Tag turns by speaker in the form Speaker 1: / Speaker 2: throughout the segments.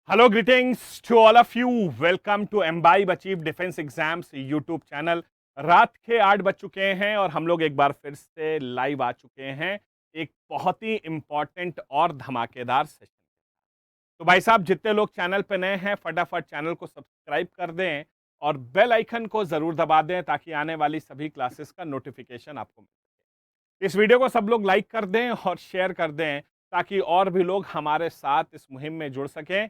Speaker 1: Hello, greetings to all of you. Welcome to Embibe achieve defence exams YouTube channel. रात के 8 बज चुके हैं और हम लोग एक बार फिर से लाइव आ चुके हैं एक बहुत ही इंपॉर्टेंट और धमाकेदार सेशन। तो भाई साहब, जितने लोग चैनल पे नए हैं फटाफट चैनल को सब्सक्राइब कर दें और बेल आइकन को जरूर दबा दें ताकि आने वाली सभी क्लासेस का नोटिफिकेशन आपको मिल सके। इस वीडियो को सब लोग लाइक कर दें और शेयर कर दें ताकि और भी लोग हमारे साथ इस मुहिम में जुड़ सकें।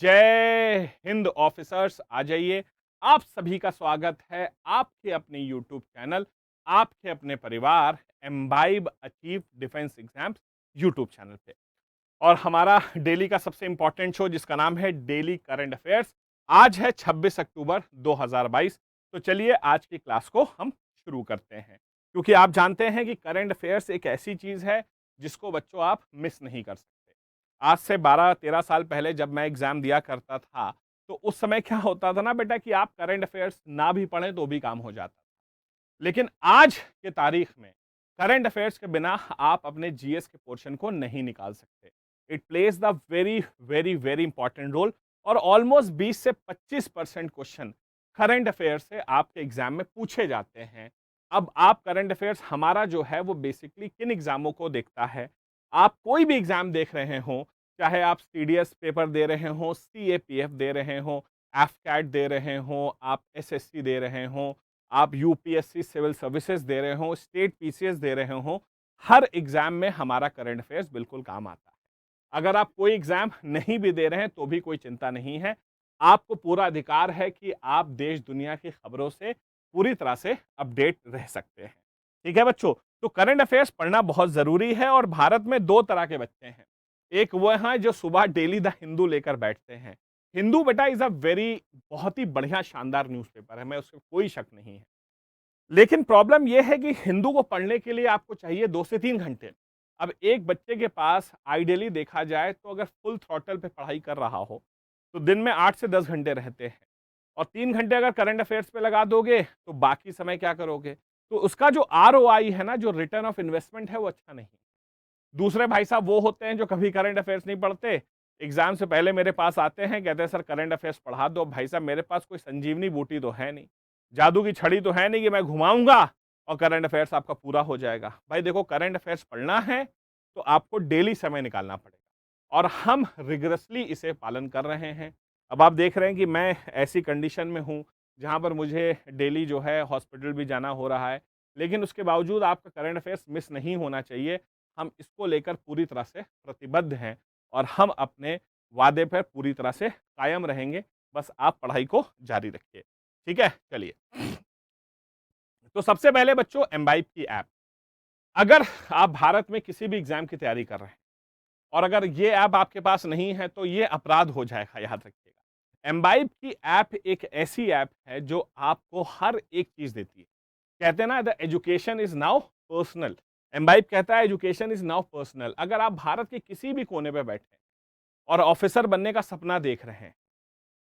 Speaker 1: जय हिंद ऑफिसर्स, आ जाइए। आप सभी का स्वागत है आपके अपने यूट्यूब चैनल, आपके अपने परिवार imbibe achieve defence exams YouTube channel पे। और हमारा डेली का सबसे इंपॉर्टेंट शो जिसका नाम है डेली करंट अफेयर्स। आज है 26 अक्टूबर 2022। तो चलिए आज की क्लास को हम शुरू करते हैं, क्योंकि आप जानते हैं कि करंट अफेयर्स एक ऐसी चीज है जिसको बच्चों आप मिस नहीं कर सकते। आज से 12-13 साल पहले जब मैं एग्जाम दिया करता था तो उस समय क्या होता था ना बेटा कि आप करंट अफेयर्स ना भी पढ़ें तो भी काम हो जाता था। लेकिन आज के तारीख में करंट अफेयर्स के बिना आप अपने जीएस के पोर्शन को नहीं निकाल सकते। It plays the very very very important role और ऑलमोस्ट 20 से 25% क्वेश्चन करंट अफेयर्स से आपके एग्जाम में पूछे जाते हैं। अब आप करंट अफेयर्स हमारा जो है वो बेसिकली किन एग्जामों को देखता है। आप कोई भी एग्जाम देख रहे हो, चाहे आप सीडीएस पेपर दे रहे हो, सीएपीएफ दे रहे हो, एफकैट दे रहे हो, आप एसएससी दे रहे हो, आप यूपीएससी सिविल सर्विसेज दे रहे हो, स्टेट पीसीएस दे रहे हो, हर एग्जाम में हमारा करंट अफेयर्स बिल्कुल काम आता है। अगर आप कोई एग्जाम नहीं भी दे रहे हैं तो भी कोई चिंता नहीं है। आपको पूरा अधिकार है कि आप देश दुनिया की खबरों से पूरी तरह से अपडेट रह सकते हैं। ठीक है बच्चों, तो करंट अफेयर्स पढ़ना बहुत जरूरी है। और भारत में दो तरह के बच्चे हैं। एक वो हैं जो सुबह डेली द हिंदू लेकर बैठते हैं। हिंदू बेटा इज अ वेरी बहुत ही बढ़िया शानदार न्यूज़पेपर है, मैं उसमें कोई शक नहीं है। लेकिन प्रॉब्लम यह है कि हिंदू को पढ़ने के लिए आपको चाहिए 2 से 3 घंटे। अब एक बच्चे के पास आइडियली देखा जाए तो अगर फुल थ्रॉटल पे पढ़ाई कर रहा हो तो दिन में 8 से 10 घंटे रहते हैं, और 3 घंटे अगर करंट अफेयर्स पे लगा दोगे तो बाकी समय क्या करोगे। तो उसका जो आरओआई है ना, जो रिटर्न ऑफ इन्वेस्टमेंट है, वो अच्छा नहीं। दूसरे भाई साहब वो होते हैं जो कभी करंट अफेयर्स नहीं पढ़ते, एग्जाम से पहले मेरे पास आते हैं, कहते हैं सर करंट अफेयर्स पढ़ा दो। भाई साहब मेरे पास कोई संजीवनी बूटी तो है नहीं, जादू की छड़ी तो है नहीं कि मैं घुमाऊंगा और करंट अफेयर्स आपका पूरा हो जाएगा। भाई देखो, करंट अफेयर्स पढ़ना है तो आपको डेली समय निकालना पड़ेगा और हम रिगरसली इसे पालन कर रहे हैं। अब आप देख रहे हैं कि मैं ऐसी कंडीशन में हूँ जहाँ पर मुझे डेली जो है हॉस्पिटल भी जाना हो रहा है, लेकिन उसके बावजूद आपका करंट अफेयर्स मिस नहीं होना चाहिए। हम इसको लेकर पूरी तरह से प्रतिबद्ध हैं और हम अपने वादे पर पूरी तरह से कायम रहेंगे। बस आप पढ़ाई को जारी रखिए। ठीक है, चलिए। तो सबसे पहले बच्चों, एम्बाइब की ऐप। अगर आप भारत में किसी भी एग्जाम की तैयारी कर रहे हैं और अगर ये ऐप आपके पास नहीं है तो ये अपराध हो जाएगा, याद रखिएगा। एम्बाइब की ऐप एक ऐसी ऐप है जो आपको हर एक चीज देती है। कहते हैं ना, the education is now personal. Imbibe कहता है एजुकेशन इज नाउ पर्सनल। अगर आप भारत के किसी भी कोने पे बैठे और ऑफिसर बनने का सपना देख रहे हैं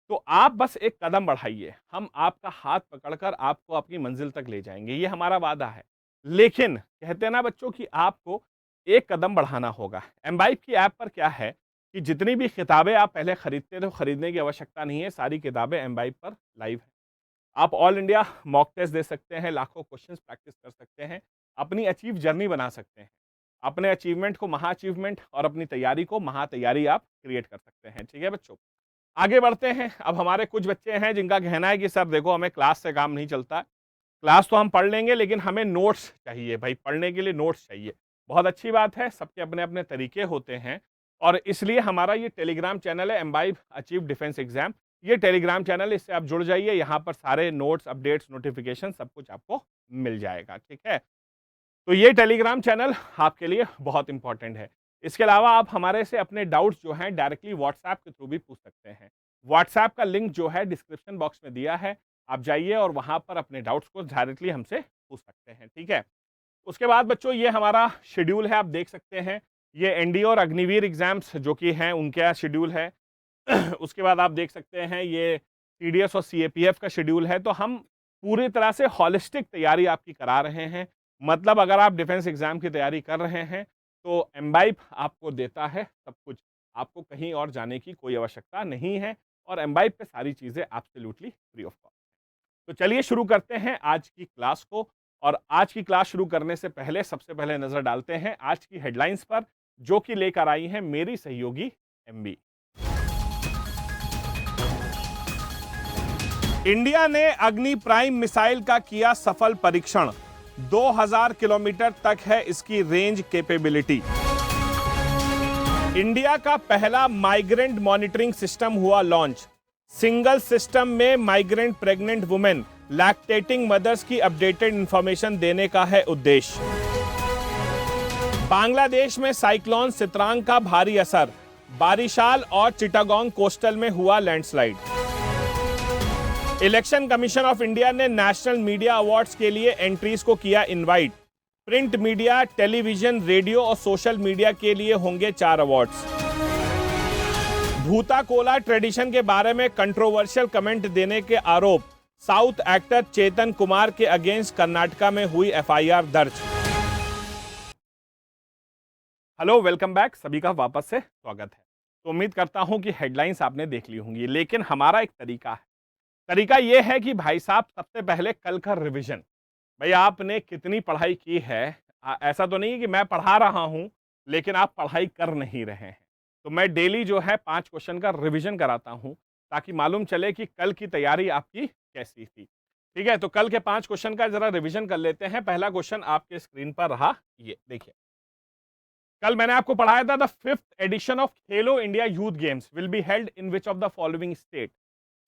Speaker 1: तो आप बस एक कदम बढ़ाइए, हम आपका हाथ पकड़कर आपको अपनी मंजिल तक ले जाएंगे, ये हमारा वादा है। लेकिन कहते हैं ना बच्चों कि आपको एक कदम बढ़ाना होगा। एम्बाइब की ऐप पर क्या है कि जितनी भी किताबें आप पहले खरीदते थे, खरीदने की आवश्यकता नहीं है, सारी किताबें एम्बाइब पर लाइव है। आप ऑल इंडिया मॉक टेस्ट दे सकते हैं, लाखों क्वेश्चंस प्रैक्टिस कर सकते हैं, अपनी अचीव जर्नी बना सकते हैं, अपने अचीवमेंट को महा अचीवमेंट और अपनी तैयारी को महा तैयारी आप क्रिएट कर सकते हैं। ठीक है बच्चों, आगे बढ़ते हैं। अब हमारे कुछ बच्चे हैं जिनका कहना है कि सर देखो, हमें क्लास से काम नहीं चलता, क्लास तो हम पढ़ लेंगे लेकिन हमें नोट्स चाहिए। भाई पढ़ने के लिए नोट्स चाहिए, बहुत अच्छी बात है, सबके अपने अपने तरीके होते हैं। और इसलिए हमारा ये टेलीग्राम चैनल है एम्बाइब अचीव डिफेंस एग्जाम। ये टेलीग्राम चैनल, इससे आप जुड़ जाइए, यहाँ पर सारे नोट्स, अपडेट्स, नोटिफिकेशन सब कुछ आपको मिल जाएगा। ठीक है, तो ये टेलीग्राम चैनल आपके लिए बहुत इंपॉर्टेंट है। इसके अलावा आप हमारे से अपने डाउट्स जो हैं डायरेक्टली व्हाट्सएप के थ्रू भी पूछ सकते हैं। व्हाट्सएप का लिंक जो है डिस्क्रिप्शन बॉक्स में दिया है, आप जाइए और वहां पर अपने डाउट्स को डायरेक्टली हमसे पूछ सकते हैं, ठीक है। उसके बाद बच्चों ये हमारा शेड्यूल है, आप देख सकते हैं, ये एनडीए और अग्निवीर एग्जाम्स जो कि हैं उनका शेड्यूल है। उसके बाद आप देख सकते हैं ये सीडीएस और सीएपीएफ का शेड्यूल है। तो हम पूरी तरह से हॉलिस्टिक तैयारी आपकी करा रहे हैं। मतलब अगर आप डिफेंस एग्जाम की तैयारी कर रहे हैं तो एम्बाइब आपको देता है सब कुछ, आपको कहीं और जाने की कोई आवश्यकता नहीं है और एम्बाइब पे सारी चीजें एब्सोल्युटली फ्री ऑफ कॉस्ट। तो चलिए शुरू करते हैं आज की क्लास को। और आज की क्लास शुरू करने से पहले सबसे पहले नजर डालते हैं आज की हेडलाइंस पर, जो कि लेकर आई हैं मेरी सहयोगी एमबी। इंडिया ने अग्नि प्राइम मिसाइल का किया सफल परीक्षण, 2000 किलोमीटर तक है इसकी रेंज कैपेबिलिटी। इंडिया का पहला माइग्रेंट मॉनिटरिंग सिस्टम हुआ लॉन्च। सिंगल सिस्टम में migrant pregnant women, lactating mothers की अपडेटेड इंफॉर्मेशन देने का है उद्देश्य। बांग्लादेश में साइक्लोन सित्रांग का भारी असर, बारिशाल और चिटागोंग कोस्टल में हुआ landslide. Election commission of India ने नेशनल मीडिया अवार्ड्स के लिए एंट्रीज को किया invite. Print media, television, radio और सोशल मीडिया के लिए होंगे 4 अवार्ड्स। भूता कोला ट्रेडिशन के बारे में कंट्रोवर्शियल कमेंट देने के आरोप, साउथ एक्टर चेतन कुमार के अगेंस्ट कर्नाटका में हुई एफआईआर दर्ज। हेलो, वेलकम बैक, सभी का वापस से स्वागत है। तो उम्मीद करता हूं कि हेडलाइंस आपने देख ली होंगी, लेकिन हमारा एक तरीका है। तरीका यह है कि भाई साहब सबसे पहले कल का रिवीजन, भाई आपने कितनी पढ़ाई की है। ऐसा तो नहीं है कि मैं पढ़ा रहा हूं लेकिन आप पढ़ाई कर नहीं रहे हैं। तो मैं डेली जो है 5 क्वेश्चन का रिवीजन कराता हूं ताकि मालूम चले कि कल की तैयारी आपकी कैसी थी। ठीक है, तो कल के 5 क्वेश्चन का जरा रिवीजन कर लेते हैं। पहला क्वेश्चन आपके स्क्रीन पर रहा, ये देखिए। कल मैंने आपको पढ़ाया था, the 5th addition of Khelo India youth games will be held in which of the following state.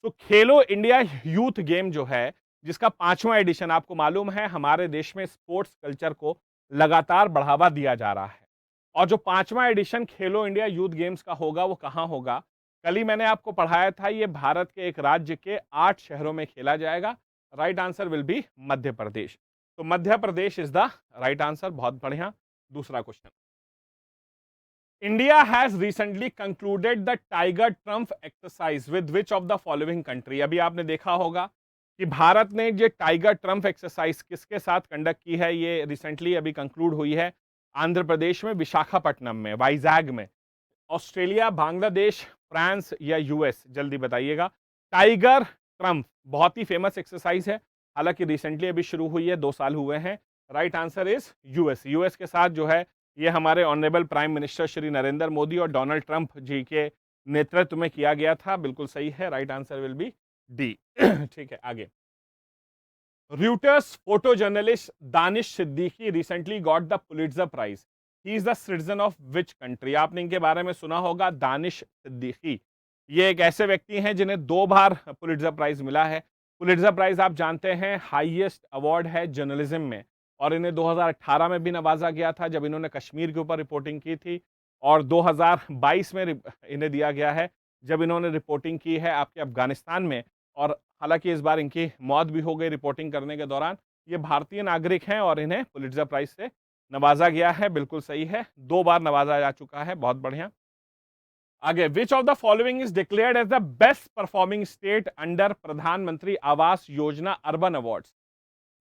Speaker 1: तो खेलो इंडिया यूथ गेम जो है, जिसका 5वां एडिशन, आपको मालूम है हमारे देश में स्पोर्ट्स कल्चर को लगातार बढ़ावा दिया जा रहा है। और जो 5वां एडिशन खेलो इंडिया यूथ गेम्स का होगा वो कहां होगा? कल ही मैंने आपको पढ़ाया था, ये भारत के एक राज्य के 8 शहरों में खेला जाएगा। Right answer will B Madhya Pradesh. तो Madhya Pradesh is the right answer. बहुत बढ़िया। दूसरा question, India has recently concluded the tiger Trump exercise with which of the following country. अभी आपने देखा होगा कि भारत ने ये टाइगर ट्रम्प एक्सरसाइज किसके साथ कंडक्ट की है। ये रिसेंटली अभी कंक्लूड हुई है आंध्र प्रदेश में, विशाखापट्टनम में, वाइजैग में। ऑस्ट्रेलिया, बांग्लादेश, फ्रांस या यूएस, जल्दी बताइएगा। टाइगर ट्रम्प बहुत ही फेमस एक्सरसाइज है, हालांकि रिसेंटली अभी शुरू हुई है, 2 साल हुए हैं। Right answer is US. US के साथ जो है ये हमारे honourable prime minister Shri Narendra Modi और डोनाल्ड ट्रंप जी के नेतृत्व में किया गया था। बिल्कुल सही है, right answer will be D. ठीक है, आगे। Reuters photo journalist Danish Siddiqui recently got the Pulitzer prize. He is the citizen of which country. आपने इनके बारे में सुना होगा, दानिश सिद्दीकी। ये एक ऐसे व्यक्ति हैं जिन्हें 2 बार पुलिट्जर प्राइज मिला है। पुलिट्जर प्राइज आप जानते हैं हाईएस्ट अवार्ड है जर्नलिज्म में, और इन्हें 2018 में भी नवाजा गया था जब इन्होंने कश्मीर के ऊपर रिपोर्टिंग की थी, और 2022 में इन्हें दिया गया है जब इन्होंने रिपोर्टिंग की है आपके अफगानिस्तान में। और हालांकि इस बार इनकी मौत भी हो गई रिपोर्टिंग करने के दौरान। ये भारतीय नागरिक हैं और इन्हें पुलिट्जर प्राइज से नवाजा गया है। बिल्कुल सही है, 2 बार नवाजा जा चुका है। बहुत बढ़िया। आगे, which of the following is declared as the best performing state under Pradhanmantri Awas योजना अर्बन अवार्ड्स।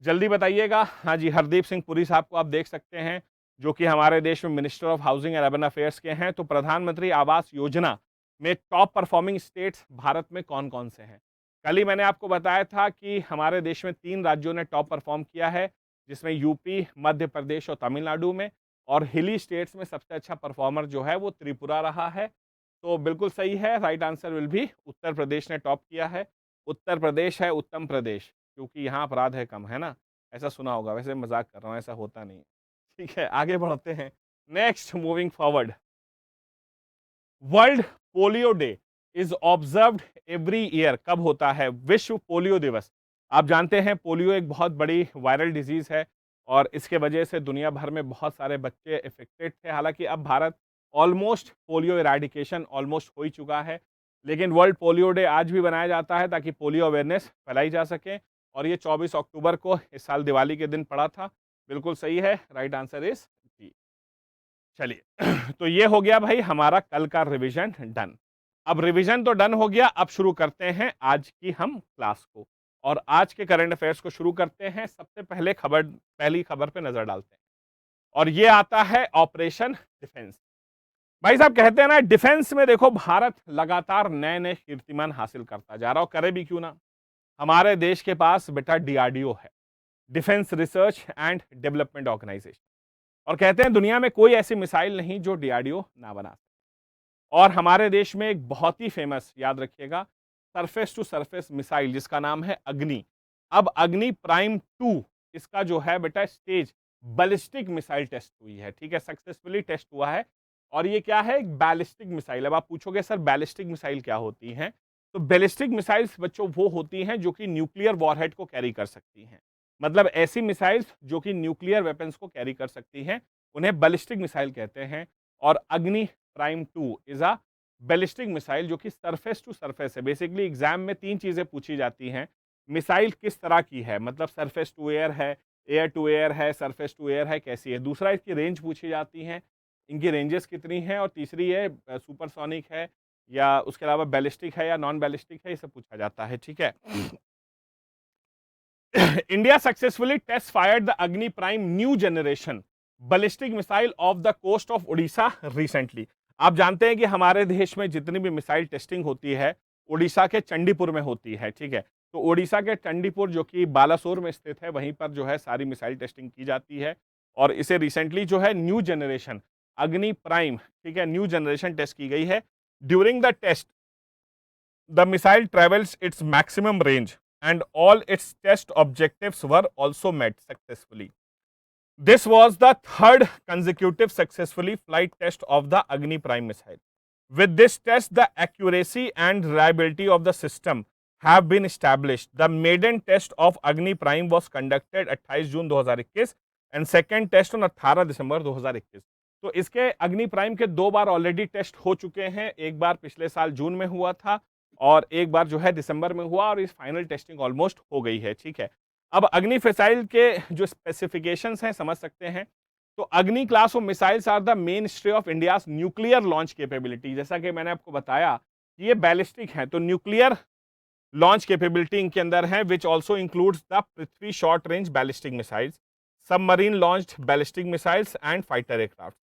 Speaker 1: जल्दी बताइएगा। हाँ जी, हरदीप सिंह पुरी साहब को आप देख सकते हैं, जो कि हमारे देश में minister of housing and urban affairs के हैं। तो प्रधानमंत्री आवास योजना में टॉप परफॉर्मिंग स्टेट्स भारत में कौन कौन से हैं? कल ही मैंने आपको बताया था कि हमारे देश में 3 राज्यों ने टॉप परफॉर्म किया है, जिसमें यूपी, मध्य प्रदेश और तमिलनाडु में। और हिली स्टेट्स में सबसे अच्छा परफॉर्मर जो है वो त्रिपुरा रहा है। तो बिल्कुल सही है, राइट आंसर विल भी उत्तर प्रदेश ने टॉप किया है। उत्तर प्रदेश है उत्तम प्रदेश, क्योंकि यहाँ अपराध है कम, है ना? ऐसा सुना होगा, वैसे मजाक कर रहा हूँ, ऐसा होता नहीं। ठीक है, आगे बढ़ते हैं। Next, moving forward. World polio day is observed every year. कब होता है विश्व पोलियो दिवस? आप जानते हैं पोलियो एक बहुत बड़ी वायरल डिजीज है और इसके वजह से दुनिया भर में बहुत सारे बच्चे इफेक्टेड थे। हालांकि अब Bharat almost polio eradication almost हो ही चुका है, लेकिन वर्ल्ड पोलियो डे आज भी बनाया जाता है ताकि पोलियो अवेयरनेस फैलाई जा सके, और ये 24 अक्टूबर को इस साल दिवाली के दिन पड़ा था। बिल्कुल सही है, राइट आंसर इज डी। चलिए तो ये हो गया भाई हमारा कल का रिवीजन डन। अब रिवीजन तो डन हो गया, अब शुरू करते हैं आज की हम क्लास को, और आज के करंट अफेयर्स को शुरू करते हैं। सबसे पहले पहली खबर पे नजर डालते हैं, और ये आता है ऑपरेशन डिफेंस। भाई साहब कहते हैं ना, डिफेंस में देखो भारत लगातार नए नए कीर्तिमान हासिल करता जा रहा, और करे भी क्यों ना। हमारे देश के पास बेटा डीआरडीओ है, defence research and development organisation, और कहते हैं दुनिया में कोई ऐसी मिसाइल नहीं जो डीआरडीओ ना बना सके। और हमारे देश में एक बहुत ही फेमस, याद रखिएगा, सरफेस टू सरफेस मिसाइल जिसका नाम है अग्नि। अब अग्नि प्राइम 2 इसका जो है बेटा स्टेज बैलिस्टिक मिसाइल टेस्ट हुई है, ठीक है, सक्सेसफुली टेस्ट हुआ है। और ये क्या है, एक बैलिस्टिक मिसाइल। अब आप पूछोगे सर बैलिस्टिक मिसाइल क्या होती हैं, तो बैलिस्टिक मिसाइल्स बच्चों वो होती हैं जो कि न्यूक्लियर वॉरहेड को कैरी कर सकती हैं। मतलब ऐसी मिसाइल्स जो कि न्यूक्लियर वेपन्स को कैरी कर सकती हैं, उन्हें बैलिस्टिक मिसाइल कहते हैं। और अग्नि prime 2 is a ballistic missile जो कि सरफेस टू सरफेस है। बेसिकली एग्जाम में 3 चीजें पूछी जाती हैं, मिसाइल किस तरह की है, मतलब सरफेस टू एयर है, एयर टू एयर है, सरफेस टू एयर है, कैसी है। दूसरा इसकी रेंज पूछी जाती है, इनकी रेंजेस कितनी हैं, और तीसरी है सुपरसोनिक है या उसके अलावा बैलिस्टिक है या नॉन बैलिस्टिक है, ये सब पूछा जाता है, ठीक है। India successfully test fired the Agni prime new generation ballistic missile off the coast of Orissa recently. आप जानते हैं कि हमारे देश में जितनी भी मिसाइल टेस्टिंग होती है उड़ीसा के चंडीपुर में होती है, ठीक है। तो उड़ीसा के चंडीपुर जो कि बालासोर में स्थित है, वहीं पर जो है सारी मिसाइल टेस्टिंग की जाती है। और इसे रिसेंटली जो है न्यू जनरेशन अग्नि प्राइम, ठीक है, न्यू जनरेशन टेस्ट की गई है। During the test the missile travels its maximum range and all its test objectives were also met successfully. This was the third consecutive successfully flight test of the Agni Prime missile. With this test, the accuracy and reliability of the system have been established. The maiden test of Agni Prime was conducted 28 June 2021 and second test on 18 दिसंबर 2021. तो इसके अग्नि prime के 2 बार already test हो चुके हैं, एक बार पिछले साल जून में हुआ था और एक बार जो है दिसंबर में हुआ, और इस फाइनल टेस्टिंग ऑलमोस्ट हो गई है, ठीक है। अब अग्नि मिसाइल के जो स्पेसिफिकेशंस हैं समझ सकते हैं। तो Agni class of missiles are the mainstay of India's nuclear launch capability. जैसा कि मैंने आपको बताया कि ये बैलिस्टिक है, तो न्यूक्लियर लॉन्च कैपेबिलिटी इनके अंदर है, which also includes the Prithvi short range ballistic missiles, submarine launched ballistic missiles and fighter aircraft.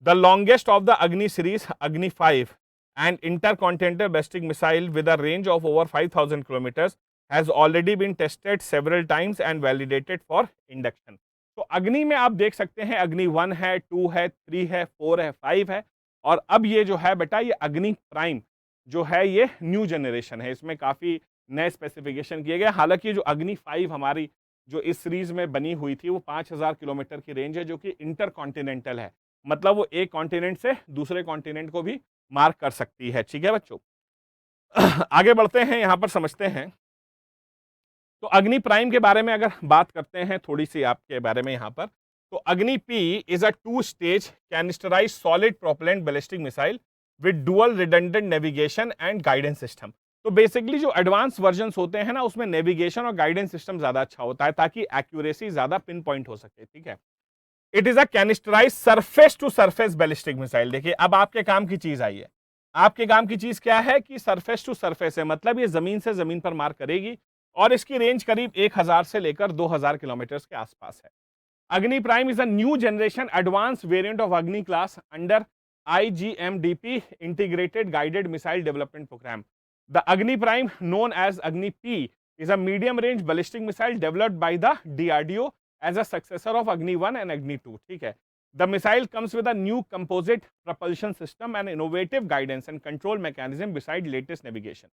Speaker 1: The longest of the अग्नि सीरीज अग्नि 5 an intercontinental ballistic missile with a range of over 5,000 kilometers has already been tested several times and validated for induction. तो अग्नि में आप देख सकते हैं अग्नि 1 है, 2 है, 3 है, 4 है, 5 है, और अब ये जो है बेटा ये अग्नि प्राइम जो है ये न्यू जनरेशन है। इसमें काफ़ी नए स्पेसिफिकेशन किए गए। हालांकि जो अग्नि 5 हमारी जो इस सीरीज में बनी हुई थी वो 5,000 किलोमीटर की रेंज है, जो कि इंटर कॉन्टिनेंटल है, मतलब वो एक कॉन्टिनेंट से दूसरे कॉन्टिनेंट को भी मार्क कर सकती है, ठीक है बच्चों। आगे बढ़ते हैं, यहां पर समझते हैं। तो अग्नि प्राइम के बारे में अगर बात करते हैं थोड़ी सी आपके बारे में यहां पर, तो Agni P is a 2 stage canisterise solid propellant ballistic missile with dual redundant navigation and guidance system. तो बेसिकली जो एडवांस वर्जन्स होते हैं ना, उसमें नेविगेशन और गाइडेंस सिस्टम ज्यादा अच्छा होता है ताकि एक्यूरेसी ज्यादा पिन पॉइंट हो सके, ठीक है। It is a canisterise surface to surface ballistic missile. देखिए अब आपके काम की चीज आई है। आपके काम की चीज क्या है कि सरफेस टू सरफेस है, मतलब ये जमीन से जमीन पर मार करेगी, और इसकी रेंज करीब 1000 से लेकर 2000 किलोमीटर के आसपास है। Agni prime is a new generation advance variant of Agni class under IGMDP integrated guided missile development programme. The Agni prime known as Agni P is a medium range ballistic missile developed by the DRDO as a successor of Agni 1 and Agni 2, ठीक है। The missile comes with a new composite propulsion system and innovative guidance and control mechanism beside latest navigation.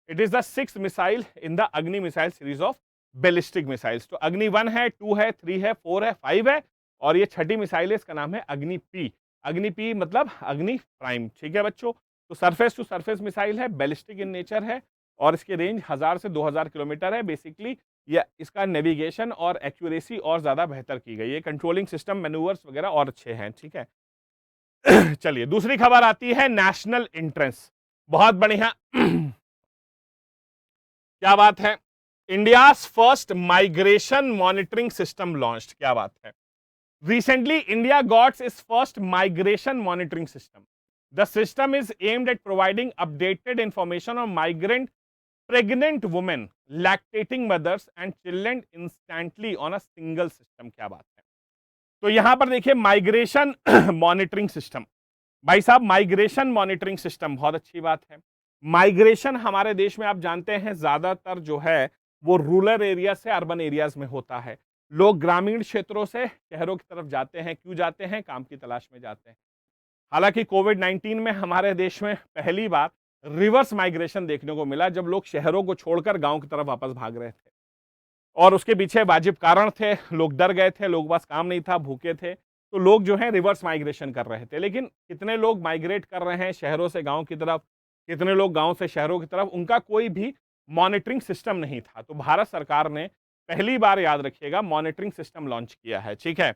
Speaker 1: It is the 6th missile in the Agni missile series of ballistic missiles. तो Agni 1 है, 2 है, 3 है, 4 है, 5 है, और ये छठी missile है, इसका नाम है अग्नि पी। अग्नि पी मतलब अग्नि प्राइम, ठीक है बच्चों। तो सरफेस टू सरफेस मिसाइल है, बैलिस्टिक इन नेचर है, और इसकी रेंज 1000 से 2000 किलोमीटर है। बेसिकली या इसका नेविगेशन और एक्यूरेसी और ज्यादा बेहतर की गई है, कंट्रोलिंग सिस्टम मैन्यूवर्स वगैरह और अच्छे हैं, ठीक है। चलिए दूसरी खबर आती है नेशनल इंट्रेंस। बहुत बढ़िया। क्या बात है। India's first migration monitoring system launched, क्या बात है। Recently, India got its first migration monitoring system. The system is aimed at providing updated information on migrant pregnant women, lactating mothers and children instantly on a single system. क्या बात है। तो यहां पर देखिए माइग्रेशन मॉनिटरिंग सिस्टम, भाई साहब migration monitoring system बहुत अच्छी बात है। माइग्रेशन हमारे देश में आप जानते हैं ज्यादातर जो है वो रूरल एरिया से अर्बन एरियाज में होता है। लोग ग्रामीण क्षेत्रों से शहरों की तरफ जाते हैं, क्यों जाते हैं? काम की तलाश में जाते हैं। हालांकि कोविड 19 में हमारे देश में पहली बार रिवर्स माइग्रेशन देखने को मिला, जब लोग शहरों को छोड़कर गांव की तरफ वापस भाग रहे थे, और उसके पीछे वाजिब कारण थे। लोग डर गए थे, लोगों के पास काम नहीं था, भूखे थे, तो लोग जो है रिवर्स माइग्रेशन कर रहे थे। लेकिन कितने लोग माइग्रेट कर रहे हैं शहरों से गांव की तरफ, कितने लोग गांव से शहरों की तरफ, उनका कोई भी मॉनिटरिंग सिस्टम नहीं था। तो भारत सरकार ने पहली बार, याद रखिएगा, मॉनिटरिंग सिस्टम लॉन्च किया है। ठीक है,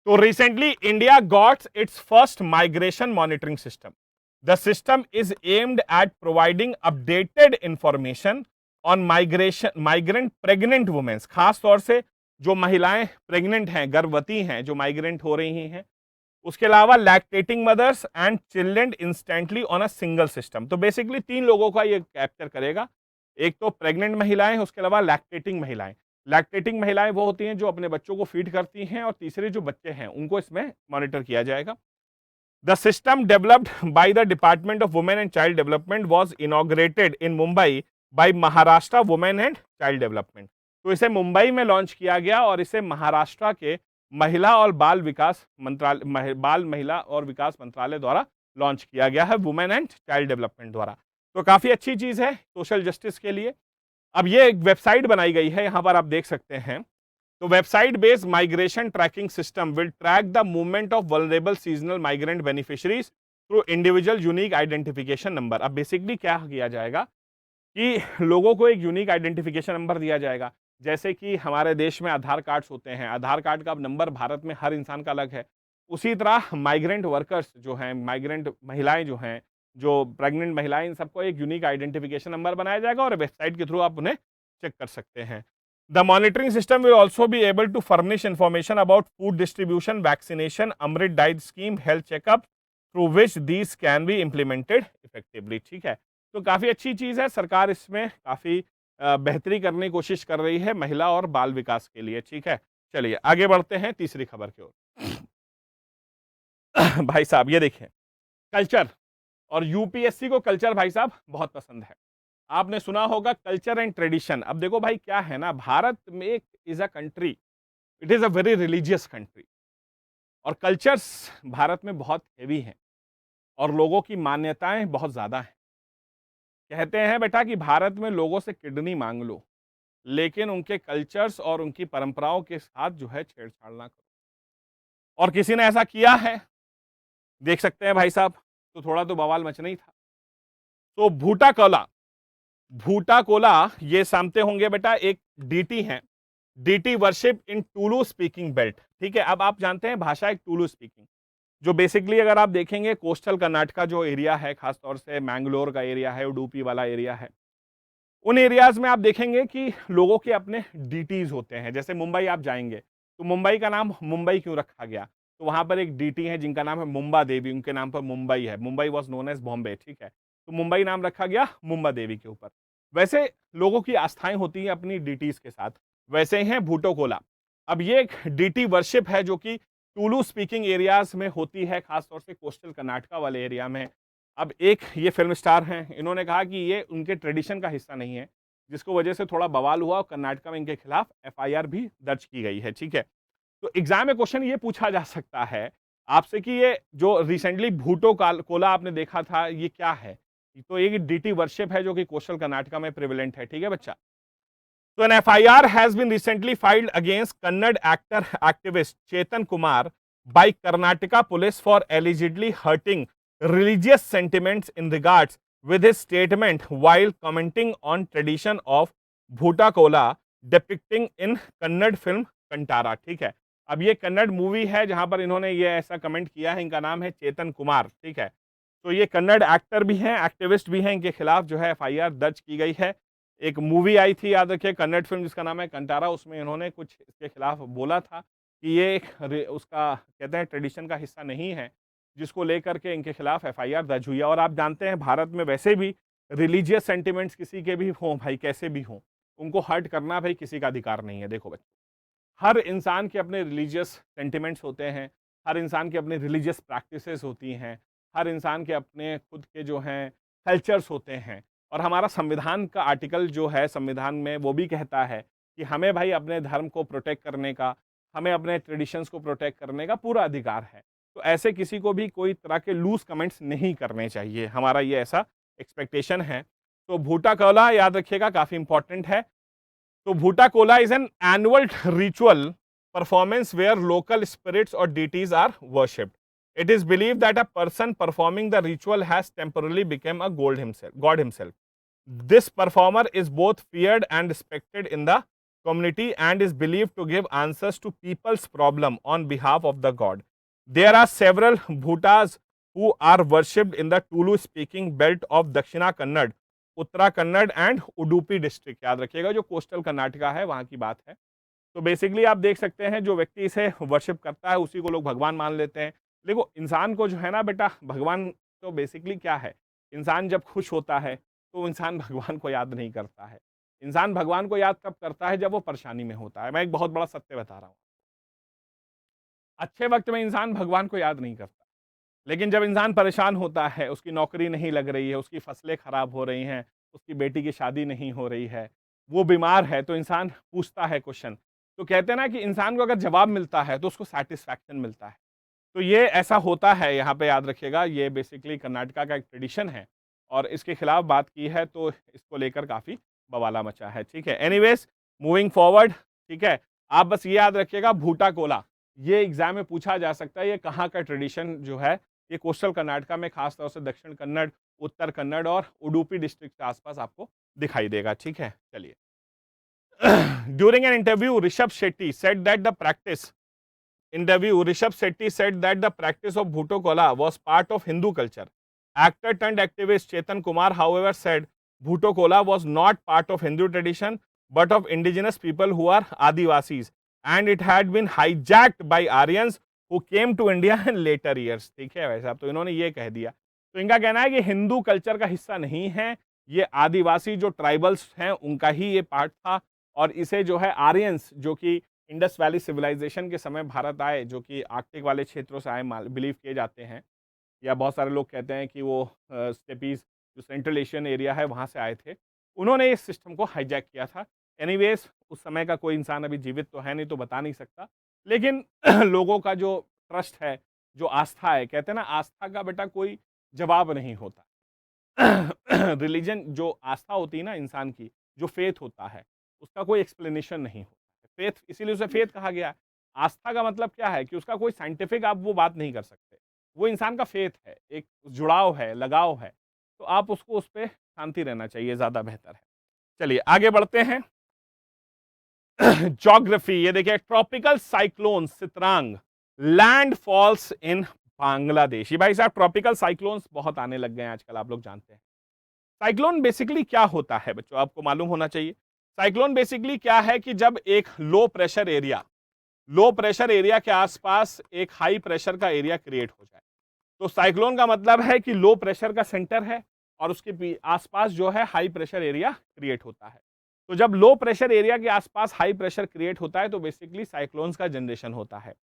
Speaker 1: तो recently India got its first migration monitoring system. The system is aimed at providing updated information on migration migrant pregnant women's, खास तौर से जो महिलाएं प्रेग्नेंट हैं, गर्भवती हैं, जो माइग्रेंट हो रही हैं। उसके अलावा lactating mothers and children instantly on a single system. तो बेसिकली 3 लोगों का ये कैप्चर करेगा। एक तो प्रेग्नेंट महिलाएं, उसके अलावा लैक्टेटिंग महिलाएं। लैक्टेटिंग महिलाएं वो होती हैं जो अपने बच्चों को फीड करती हैं, और तीसरे जो बच्चे हैं उनको इसमें मॉनिटर किया जाएगा। The system developed by the department of women and child development was inaugurated in Mumbai by Maharashtra women and child development. तो इसे मुंबई में लॉन्च किया गया और इसे महाराष्ट्र के महिला और बाल विकास मंत्रालय, बाल महिला और विकास मंत्रालय द्वारा लॉन्च किया गया है, वुमेन एंड चाइल्ड डेवलपमेंट द्वारा। तो काफी अच्छी चीज है सोशल जस्टिस के लिए। अब ये एक वेबसाइट बनाई गई है, यहां पर आप देख सकते हैं। तो website based migration tracking system will track the movement of vulnerable seasonal migrant beneficiaries through individual unique identification number. अब बेसिकली क्या किया जाएगा कि लोगों को एक यूनिक आइडेंटिफिकेशन नंबर दिया जाएगा। जैसे कि हमारे देश में आधार कार्ड्स होते हैं, आधार कार्ड का नंबर भारत में हर इंसान का अलग है। उसी तरह माइग्रेंट वर्कर्स जो हैं, माइग्रेंट महिलाएं जो हैं, जो प्रेग्नेंट महिलाएं, इन सबको एक यूनिक आइडेंटिफिकेशन नंबर बनाया जाएगा और वेबसाइट के थ्रू आप उन्हें चेक कर सकते हैं। The monitoring system will also be able to furnish information about food distribution, vaccination, Amrit diet scheme, health checkup, through which these can be implemented effectively. ठीक है, तो काफी अच्छी चीज है। सरकार इसमें काफी बेहतरी करने की कोशिश कर रही है महिला और बाल विकास के लिए। ठीक है, चलिए आगे बढ़ते हैं तीसरी खबर की ओर। भाई साहब ये देखिए, कल्चर, और यूपीएससी को कल्चर भाई साहब बहुत पसंद है। आपने सुना होगा कल्चर एंड ट्रेडिशन। अब देखो भाई क्या है ना, भारत में एक is a country, it is a very religious country, और कल्चर्स भारत में बहुत हेवी हैं और लोगों की मान्यताएं बहुत ज्यादा हैं। कहते हैं बेटा कि भारत में लोगों से किडनी मांग लो, लेकिन उनके कल्चर्स और उनकी परंपराओं के साथ जो है छेड़छाड़ ना करो। और किसी ने ऐसा किया है, देख सकते हैं भाई साहब, तो थोड़ा तो बवाल मचना ही था। तो भूटा कोला, भूटा कोला ये सामते होंगे बेटा, एक डीटी है, deity worship in Tulu speaking belt. ठीक है, अब आप जानते हैं भाषा एक टूलू स्पीकिंग, जो बेसिकली अगर आप देखेंगे कोस्टल कर्नाटका जो एरिया है, खासतौर से मैंगलोर का एरिया है, उडुपी वाला एरिया है, उन एरियाज में आप देखेंगे कि लोगों के अपने डीटीज होते हैं। जैसे मुंबई आप जाएंगे तो मुंबई का नाम मुंबई क्यों रखा गया? तो वहां पर एक डीटी है जिनका नाम है मुंबा देवी, उनके नाम पर मुंबई है। Mumbai was known as Bombay. ठीक है, तो मुंबई नाम रखा गया मुंबा देवी के ऊपर। वैसे लोगों की आस्थाएं होती हैं अपनी डीटीज के साथ, वैसे ही हैं भूटो कोला। अब ये एक डीटी वर्शिप है जो कि टूलू स्पीकिंग एरियाज में होती है, खासतौर से कोस्टल कर्नाटका वाले एरिया में। अब एक ये फिल्म स्टार हैं, इन्होंने कहा कि ये उनके ट्रेडिशन का हिस्सा नहीं है, जिसको वजह से थोड़ा बवाल हुआ और कर्नाटका में इनके खिलाफ एफआईआर भी दर्ज की गई है। ठीक है, तो एग्जाम में क्वेश्चन ये पूछा जा सकता है आपसे कि ये जो रिसेंटली भूटो कोला आपने देखा था, ये क्या है? तो ये डीटी वर्शिप है जो कि कोस्टल कर्नाटका में प्रिवेलेंट है। ठीक है बच्चा, तो an FIR has been recently filed against Kannada actor activist Chetan Kumar by Karnataka police for allegedly hurting religious sentiments in regards with his statement while commenting on tradition of Bhuta Kola depicting in Kannada film Kantara। ठीक है, अब ये Kannada movie है जहां पर इन्होंने ये ऐसा कमेंट किया है। इनका नाम है चेतन कुमार। ठीक है, तो ये कन्नड़ एक्टर भी हैं, एक्टिविस्ट भी हैं, इनके खिलाफ जो है एफआईआर दर्ज की गई है। एक मूवी आई थी, याद रखिए, कन्नड़ फिल्म जिसका नाम है कंटारा, उसमें इन्होंने कुछ इसके खिलाफ बोला था कि ये एक उसका कहते हैं ट्रेडिशन का हिस्सा नहीं है, जिसको लेकर के इनके खिलाफ एफआईआर दर्ज हुई है। और आप जानते हैं भारत में वैसे भी रिलीजियस सेंटिमेंट्स किसी के भी हों भाई, कैसे भी हों, उनको हर्ट करना भाई किसी का अधिकार नहीं है। देखो बच्चों, हर इंसान के अपने रिलीजियस सेंटिमेंट्स होते हैं, हर इंसान के अपने रिलीजियस प्रैक्टिसेस होती हैं, हर इंसान के अपने खुद के जो हैं कल्चर्स होते हैं। और हमारा संविधान का आर्टिकल जो है संविधान में, वो भी कहता है कि हमें भाई अपने धर्म को प्रोटेक्ट करने का, हमें अपने ट्रेडिशंस को प्रोटेक्ट करने का पूरा अधिकार है। तो ऐसे किसी को भी कोई तरह के लूज कमेंट्स नहीं करने चाहिए, हमारा ये ऐसा एक्सपेक्टेशन है। तो भूटा कौला याद रखिएगा, काफी इंपॉर्टेंट है। तो Bhuta Kola is an annual ritual performance where local spirits or deities are worshipped. It is believed that a person performing the ritual has temporarily become a god himself. This performer is both feared and respected in the community and is believed to give answers to people's problem on behalf of the god. There are several Bhutas who are worshipped in the Tulu speaking belt of Dakshina Kannada, Uttara Kannada and Udupi district. याद रखिएगा, जो coastal Karnataka है वहां की बात है। तो basically आप देख सकते हैं, जो व्यक्ति इसे वर्शिप करता है उसी को लोग भगवान मान लेते हैं। देखो, इंसान को जो है ना बेटा, भगवान तो बेसिकली क्या है, इंसान जब खुश होता है तो इंसान भगवान को याद नहीं करता है। इंसान भगवान को याद कब करता है, जब वो परेशानी में होता है। मैं एक बहुत बड़ा सत्य बता रहा हूँ, अच्छे वक्त में इंसान भगवान को याद नहीं करता, लेकिन जब इंसान परेशान होता है, उसकी नौकरी नहीं लग रही है, उसकी फसलें खराब हो रही हैं, उसकी बेटी की शादी नहीं हो रही है, वो बीमार है, तो इंसान पूछता है क्वेश्चन। तो कहते हैं ना कि इंसान को अगर जवाब मिलता है तो उसको सेटिस्फैक्शन मिलता है। तो ये ऐसा होता है यहाँ पे, याद रखिएगा। ये बेसिकली कर्नाटका का एक ट्रेडिशन है और इसके खिलाफ बात की है तो इसको लेकर काफ़ी बवाला मचा है। ठीक है, एनीवेज मूविंग फॉरवर्ड। ठीक है, आप बस ये याद रखिएगा, भूटा कोला ये एग्जाम में पूछा जा सकता है, ये कहाँ का ट्रेडिशन जो है, ये कोस्टल कर्नाटका में, खासतौर से दक्षिण कन्नड़, उत्तर कन्नड़ और उडुपी डिस्ट्रिक्ट के आसपास आपको दिखाई देगा। ठीक है, चलिए। During an interview, Rishabh Shetty said that the practice of Bhuto Kola was part of Hindu culture. Actor turned activist Chetan Kumar, however, said Bhuto Kola was not part of Hindu tradition but of indigenous people who are Adivasis, and it had been hijacked by Aryans who came to India in later years. ठीक है, वैसे अब तो इन्होंने ये कह दिया। तो इनका कहना है कि हिंदू कल्चर का हिस्सा नहीं है, ये आदिवासी जो ट्राइबल्स हैं उनका ही ये पार्ट था। और इसे जो है आर्यंस, जो कि इंडस वैली सिविलाइजेशन के समय भारत आए, जो कि आर्कटिक वाले क्षेत्रों से आए बिलीव किए जाते हैं, या बहुत सारे लोग कहते हैं कि वो स्टेपीज जो सेंट्रल एशियन एरिया है वहाँ से आए थे, उन्होंने इस सिस्टम को हाईजैक किया था। एनीवेज, उस समय का कोई इंसान अभी जीवित तो है नहीं, तो बता नहीं सकता, लेकिन लोगों का जो ट्रस्ट है, जो आस्था है, कहते हैं ना आस्था का बेटा कोई जवाब नहीं होता। रिलीजन जो आस्था होती है ना इंसान की, जो फेथ होता है, उसका कोई एक्सप्लेनेशन नहीं होता। फेथ, इसीलिए उसे फेथ कहा गया। आस्था का मतलब क्या है कि उसका कोई साइंटिफिक आप वो बात नहीं कर सकते, वो इंसान का फेथ है, एक जुड़ाव है, लगाव है। तो आप उसको, उस पर शांति रहना चाहिए, ज्यादा बेहतर है। चलिए आगे बढ़ते हैं। ज्योग्राफी, ये देखिए, tropical cyclone Sitrang landfalls in Bangladesh. ये भाई साहब, ट्रॉपिकल साइक्लोन्स बहुत आने लग गए हैं आजकल, आप लोग जानते हैं। साइक्लोन बेसिकली क्या होता है बच्चों, आपको मालूम होना चाहिए। साइक्लोन बेसिकली क्या है कि जब एक लो प्रेशर एरिया के आसपास एक हाई प्रेशर का एरिया क्रिएट हो जाए, तो साइक्लोन का मतलब है कि लो प्रेशर का सेंटर है और उसके आसपास जो है हाई प्रेशर एरिया क्रिएट होता है। तो जब लो प्रेशर एरिया के आसपास हाई प्रेशर क्रिएट होता है तो बेसिकली साइक्लोन्स का जनरेशन होता है।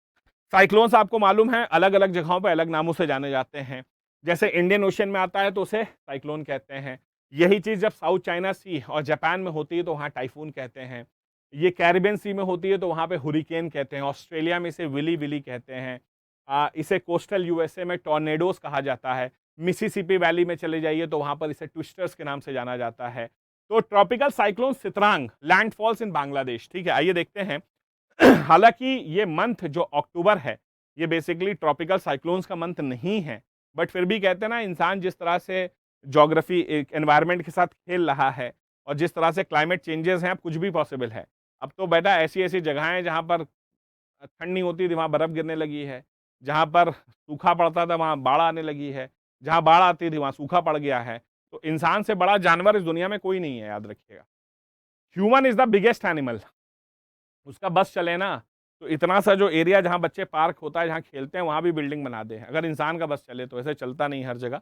Speaker 1: साइक्लोन्स आपको मालूम है अलग अलग जगहों पर अलग नामों से जाने जाते हैं। जैसे इंडियन ओशन में आता है तो उसे साइक्लोन कहते हैं। यही चीज़ जब साउथ चाइना सी और जापान में होती है तो वहाँ टाइफून कहते हैं। ये कैरिबियन सी में होती है तो वहाँ पे हुरिकेन कहते हैं। ऑस्ट्रेलिया में इसे विली विली कहते हैं। इसे कोस्टल यूएसए में टॉर्नेडोज कहा जाता है। मिसिसिपी वैली में चले जाइए तो वहाँ पर इसे ट्विस्टर्स के नाम से जाना जाता है। तो ट्रॉपिकल साइक्लोन सितरांग लैंडफॉल्स इन बांग्लादेश। ठीक है, आइए देखते हैं। हालांकि ये मंथ जो अक्टूबर है, ये बेसिकली ट्रॉपिकल साइक्लोन्स का मंथ नहीं है, बट फिर भी कहते हैं ना, इंसान जिस तरह से ज्योग्राफी एक एनवायरनमेंट के साथ खेल रहा है और जिस तरह से क्लाइमेट चेंजेस हैं, अब कुछ भी पॉसिबल है। अब तो बेटा ऐसी ऐसी जगहें हैं जहाँ पर ठंड नहीं होती थी, वहाँ बर्फ गिरने लगी है। जहाँ पर सूखा पड़ता था वहाँ बाढ़ आने लगी है। जहां बाढ़ आती थी वहां सूखा पड़ गया है। तो इंसान से बड़ा जानवर इस दुनिया में कोई नहीं है, याद रखिएगा। Human is the biggest animal. उसका बस चले ना तो इतना सा जो एरिया जहां बच्चे पार्क होता है, जहां खेलते हैं, वहां भी बिल्डिंग बना दे। अगर इंसान का बस चले तो ऐसे चलता नहीं हर जगह।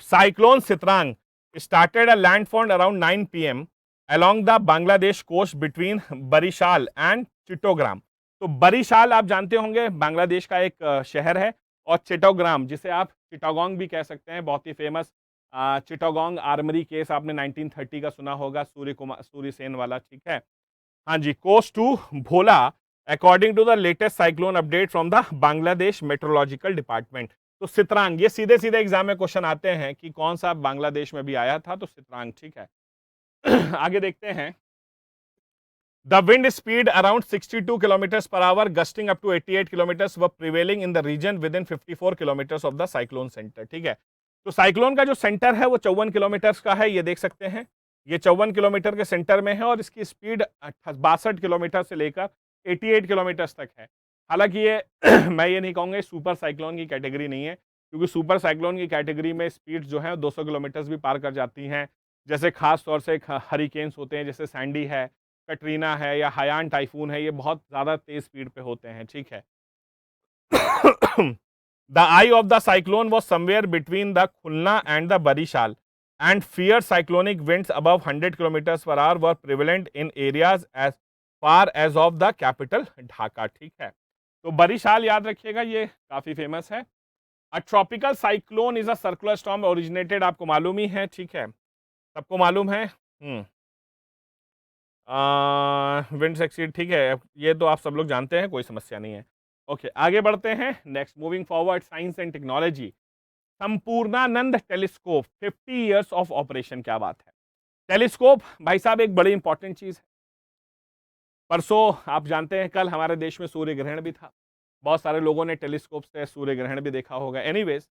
Speaker 1: Cyclone Sitrang started a landfall around 9 p.m. along the Bangladesh coast between Barishal and Chattogram. तो बरिशाल आप जानते होंगे बांग्लादेश का एक शहर है, और चिटोग्राम जिसे आप चिटागोंग भी कह सकते हैं, बहुत ही फेमस चिटागोंग आर्मरी केस आपने 1930 का सुना होगा, सूर्य सेन वाला, ठीक है। हाँ जी, coast to Bhola according to the latest cyclone update from the Bangladesh meteorological department. तो सित्रांग, ये सीधे सीधे एग्जाम में क्वेश्चन आते हैं कि कौन सा बांग्लादेश में भी आया था, तो सित्रांग, ठीक है। आगे देखते हैं। The wind speed around 62 kilometre per hour gusting up to 88 kilometre व prevailing in the region within 54 kilometre of the cyclone centre, ठीक है। तो साइक्लोन का जो सेंटर है वो 54 किलोमीटर का है, ये देख सकते हैं। ये 54 किलोमीटर के सेंटर में है और इसकी स्पीड 62 किलोमीटर से लेकर 88 किलोमीटर तक है। हालांकि ये मैं ये नहीं कहूँगा सुपर साइक्लोन की कैटेगरी नहीं है, क्योंकि सुपर साइक्लोन की कैटेगरी में स्पीड जो है 200 किलोमीटर भी पार कर जाती हैं। जैसे खास तौर से हरिकेन्स होते हैं, जैसे सैंडी है, कटरीना है, या हायान टाइफून है, ये बहुत ज़्यादा तेज स्पीड पे होते हैं, ठीक है। The I of the cyclone was somewhere between the Khulna and the Barishal and fierce cyclonic winds above 100 kilometers per hour were prevalent in areas as far as of the capital Dhaka, ठीक है। तो बरिशाल याद रखिएगा, ये काफी फेमस है। अ tropical cyclone is a circular storm originated, आपको मालूम ही है, ठीक है, सबको मालूम है। विंड एक्सीड, ठीक है, ये तो आप सब लोग जानते हैं, कोई समस्या नहीं है। ओके, आगे बढ़ते हैं। Next, moving forward, science and technology. Sampurnanand telescope 50 years of operation, क्या बात है। टेलीस्कोप भाई साहब एक बड़ी इंपॉर्टेंट चीज है। परसों आप जानते हैं कल हमारे देश में सूर्य ग्रहण भी था, बहुत सारे लोगों ने टेलीस्कोप से सूर्य ग्रहण भी देखा होगा। एनीवेज,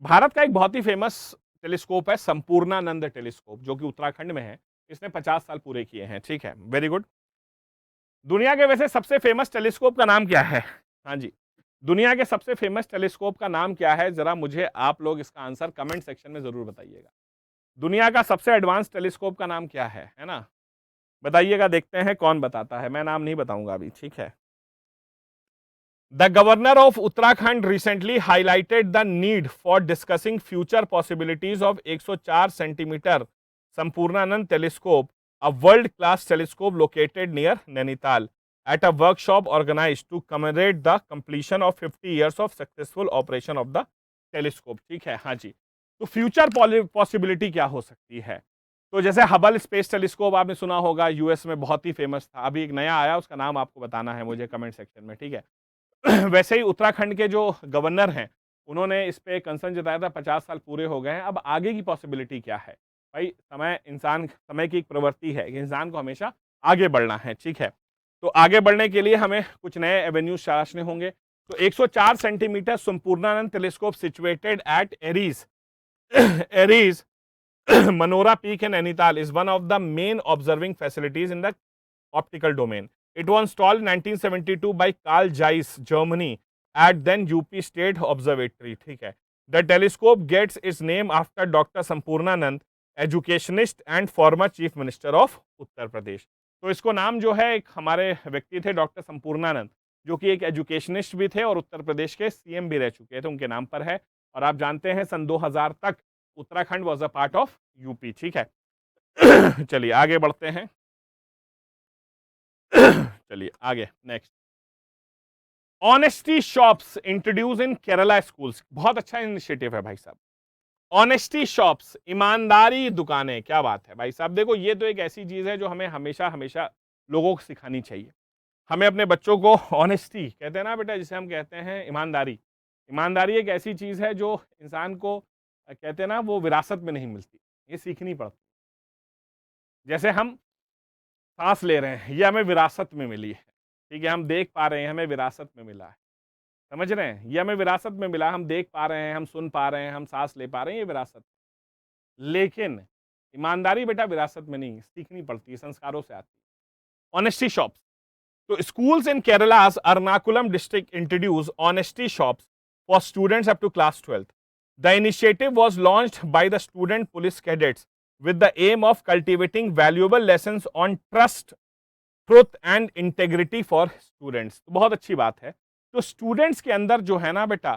Speaker 1: भारत का एक बहुत ही फेमस टेलीस्कोप है संपूर्णानंद टेलीस्कोप, जो कि उत्तराखंड में है। इसने 50 साल पूरे किए हैं, ठीक है, वेरी गुड। दुनिया के वैसे सबसे फेमस टेलीस्कोप का नाम क्या है? हाँ जी, दुनिया के सबसे फेमस टेलीस्कोप का नाम क्या है? जरा मुझे आप लोग इसका आंसर कमेंट सेक्शन में जरूर बताइएगा। दुनिया का सबसे एडवांस टेलीस्कोप का नाम क्या है ना, बताइएगा, देखते हैं कौन बताता है। मैं नाम नहीं बताऊंगा अभी, ठीक है। The governor of Uttarakhand recently highlighted the need for discussing future possibilities of 104 centimetre Sampurnanand telescope, a world class telescope located near Nainital, at a workshop organized to commemorate the completion of 50 years of successful operation of the telescope, ठीक है। हाँ जी, तो future possibility क्या हो सकती है? तो जैसे हबल स्पेस टेलीस्कोप आपने सुना होगा, यूएस में बहुत ही फेमस था, अभी एक नया आया, उसका नाम आपको बताना है मुझे कमेंट सेक्शन में, ठीक है। वैसे ही उत्तराखंड के जो गवर्नर हैं, उन्होंने इस पे कंसर्न जताया था, 50 साल पूरे हो गए हैं, अब आगे की पॉसिबिलिटी क्या है? भाई समय की एक प्रवृत्ति है कि इंसान को हमेशा आगे बढ़ना है, ठीक है। तो आगे बढ़ने के लिए हमें कुछ नए एवेन्यूज तलाशने होंगे। तो 104 centimetre Sampurnanand telescope situated at ARIES Manora peak in Nainital is one of the main observing facilities in the optical domain. It was installed 1972 by Carl Zeiss, Germany, at then UP state observatory, ठीक है। The telescope gets its name after doctor Sampurnanand, educationist and former chief minister of Uttar Pradesh. तो इसको नाम जो है, एक हमारे व्यक्ति थे डॉक्टर संपूर्णानंद, जो कि एक एजुकेशनिस्ट भी थे और उत्तर प्रदेश के सीएम भी रह चुके थे, उनके नाम पर है। और आप जानते हैं सन 2000 तक Uttarakhand was a part of UP, ठीक है। चलिए आगे बढ़ते हैं। चलिए आगे, नेक्स्ट, ऑनेस्टी शॉप्स इंट्रोड्यूस इन केरला स्कूल्स, बहुत अच्छा इनिशिएटिव है भाई साहब। ऑनेस्टी शॉप्स, ईमानदारी दुकानें, क्या बात है भाई साहब। देखो, ये तो एक ऐसी चीज है जो हमें हमेशा हमेशा लोगों को सिखानी चाहिए। हमें अपने बच्चों को ऑनेस्टी कहते हैं ना बेटा, जिसे हम कहते हैं ईमानदारी। ईमानदारी एक ऐसी चीज है जो इंसान को कहते हैं ना, वो विरासत में नहीं मिलती, ये सीखनी पड़ती। जैसे हम सांस ले रहे हैं, ये हमें विरासत में मिली है, ठीक है। हम देख पा रहे हैं, हमें विरासत में मिला है, समझ रहे हैं, ये हमें विरासत में मिला। हम देख पा रहे हैं, हम सुन पा रहे हैं, हम सांस ले पा रहे हैं, ये विरासत। लेकिन ईमानदारी बेटा विरासत में नहीं, सीखनी पड़ती है, संस्कारों से आती है। ऑनेस्टी शॉप्स, तो schools in Kerala's Ernakulam district introduce honesty shops for students up to class 12th. The initiative was launched by the student police cadets with the aim of cultivating valuable lessons on trust, truth and integrity for students। तो बहुत अच्छी बात है। तो students के अंदर जो है ना बेटा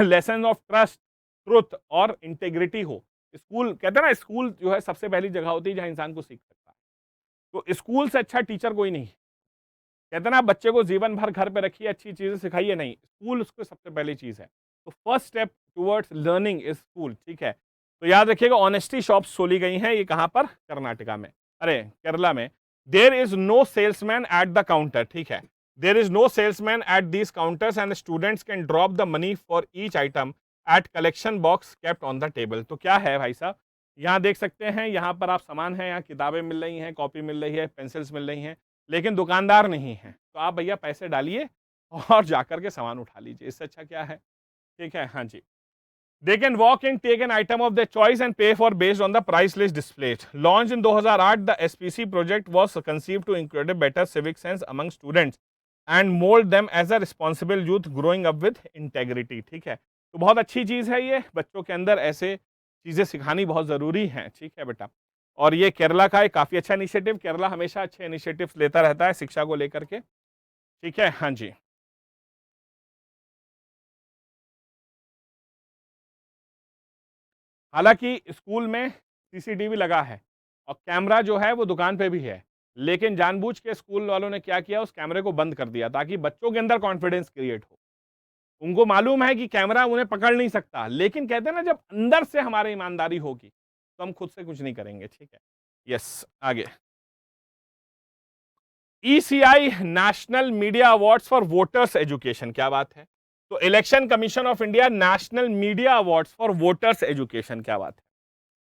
Speaker 1: लेसन ऑफ ट्रस्ट, ट्रुथ और इंटेग्रिटी हो। स्कूल कहते हैं ना, स्कूल जो है सबसे पहली जगह होती है जहां इंसान को सीख सकता है। तो स्कूल से अच्छा टीचर कोई नहीं। कहते हैं ना, बच्चे को जीवन भर घर पे रखिए, अच्छी चीजें सिखाइए, नहीं, स्कूल उसको सबसे पहली चीज है। तो first step towards learning is school, ठीक है। तो याद रखिएगा, ऑनेस्टी शॉप्स खोली गई हैं, ये कहां पर? कर्नाटका में, अरे केरला में। There is no salesman at the counter, ठीक है। There is no salesman at these counters and students can drop the money for each item at collection box kept on the table. तो क्या है भाई साहब, यहाँ देख सकते हैं, यहाँ पर आप सामान है, यहाँ किताबें मिल रही हैं, कॉपी मिल रही है, पेंसिल्स मिल रही हैं, लेकिन दुकानदार नहीं है। तो आप भैया पैसे डालिए और जाकर के सामान उठा लीजिए, इससे अच्छा क्या है? ठीक है, हाँ जी। They can walk in, take an item of their choice and pay for based on the price list displayed. Launched in 2008, the SPC project was conceived to encourage better civic sense among students and mold them as a responsible youth growing up with integrity। ठीक है, तो बहुत अच्छी चीज है ये, बच्चों के अंदर ऐसे चीजें सिखानी बहुत जरूरी है, ठीक है बेटा। और ये केरला का एक काफी अच्छा इनिशिएटिव, केरला हमेशा अच्छे इनिशिएटिव्स लेता रहता है शिक्षा को लेकर के, ठीक है, हाँ जी। हालांकि स्कूल में सीसीटीवी लगा है और कैमरा जो है वो दुकान पे भी है, लेकिन जानबूझ के स्कूल वालों ने क्या किया, उस कैमरे को बंद कर दिया ताकि बच्चों के अंदर कॉन्फिडेंस क्रिएट हो। उनको मालूम है कि कैमरा उन्हें पकड़ नहीं सकता, लेकिन कहते हैं ना, जब अंदर से हमारी ईमानदारी होगी तो हम खुद से कुछ नहीं करेंगे, ठीक है। यस, आगे। ECI national media awards for voters education, क्या बात है। तो election commission of India national media awards for voters education, क्या बात है।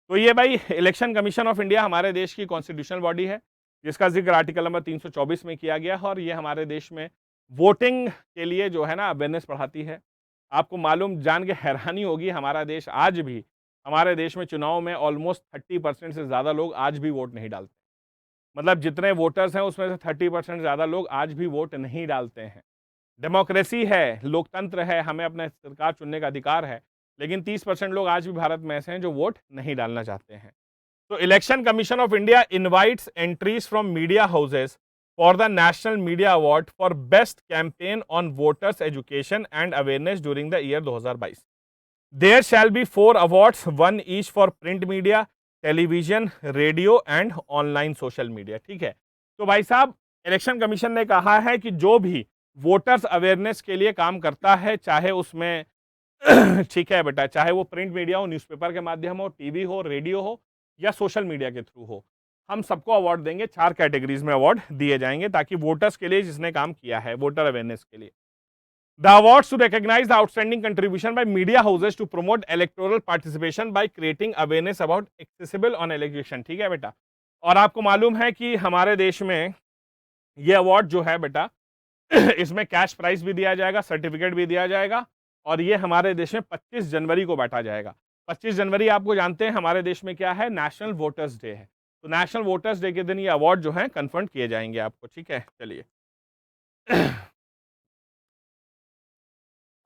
Speaker 1: तो ये भाई इलेक्शन कमीशन ऑफ इंडिया हमारे देश की कॉन्स्टिट्यूशनल बॉडी है, जिसका जिक्र आर्टिकल नंबर 324 में किया गया है, और ये हमारे देश में वोटिंग के लिए जो है ना अवेयरनेस बढ़ाती है। आपको मालूम जान के हैरानी होगी, हमारा देश आज भी, हमारे देश में चुनाव में ऑलमोस्ट 30% से ज़्यादा लोग आज भी वोट नहीं डालते। मतलब जितने वोटर्स हैं उसमें से 30% ज़्यादा लोग आज भी वोट नहीं डालते हैं। डेमोक्रेसी है, लोकतंत्र है, हमें अपने सरकार चुनने का अधिकार है, लेकिन 30% लोग आज भी भारत में ऐसे हैं जो वोट नहीं डालना चाहते हैं। तो election commission of India invites entries from media houses for the national media award for best campaign on voters education and awareness during the year 2022। There shall be 4 awards, 1 each for print media, television, radio and online social media, ठीक है। तो भाई साहब, election commission ने कहा है कि जो भी वोटर्स अवेयरनेस के लिए काम करता है, चाहे उसमें ठीक है बेटा, चाहे वो प्रिंट मीडिया हो, न्यूज़पेपर के माध्यम हो, टीवी हो, रेडियो हो या सोशल मीडिया के थ्रू हो, हम सबको अवार्ड देंगे। 4 कैटेगरीज में अवार्ड दिए जाएंगे ताकि वोटर्स के लिए जिसने काम किया है वोटर अवेयरनेस के लिए। The awards to recognise the outstanding contribution by media houses to promote electoral participation by creating awareness about accessible on election, ठीक है बेटा। और आपको मालूम है कि हमारे देश में ये अवार्ड जो है बेटा इसमें कैश प्राइज भी दिया जाएगा, सर्टिफिकेट भी दिया जाएगा, और ये हमारे देश में 25 जनवरी को बांटा जाएगा। 25 जनवरी आपको जानते हैं हमारे देश में क्या है, नेशनल वोटर्स डे है। तो नेशनल वोटर्स डे के दिन ये अवार्ड जो है कन्फर्म किए जाएंगे आपको, ठीक है। चलिए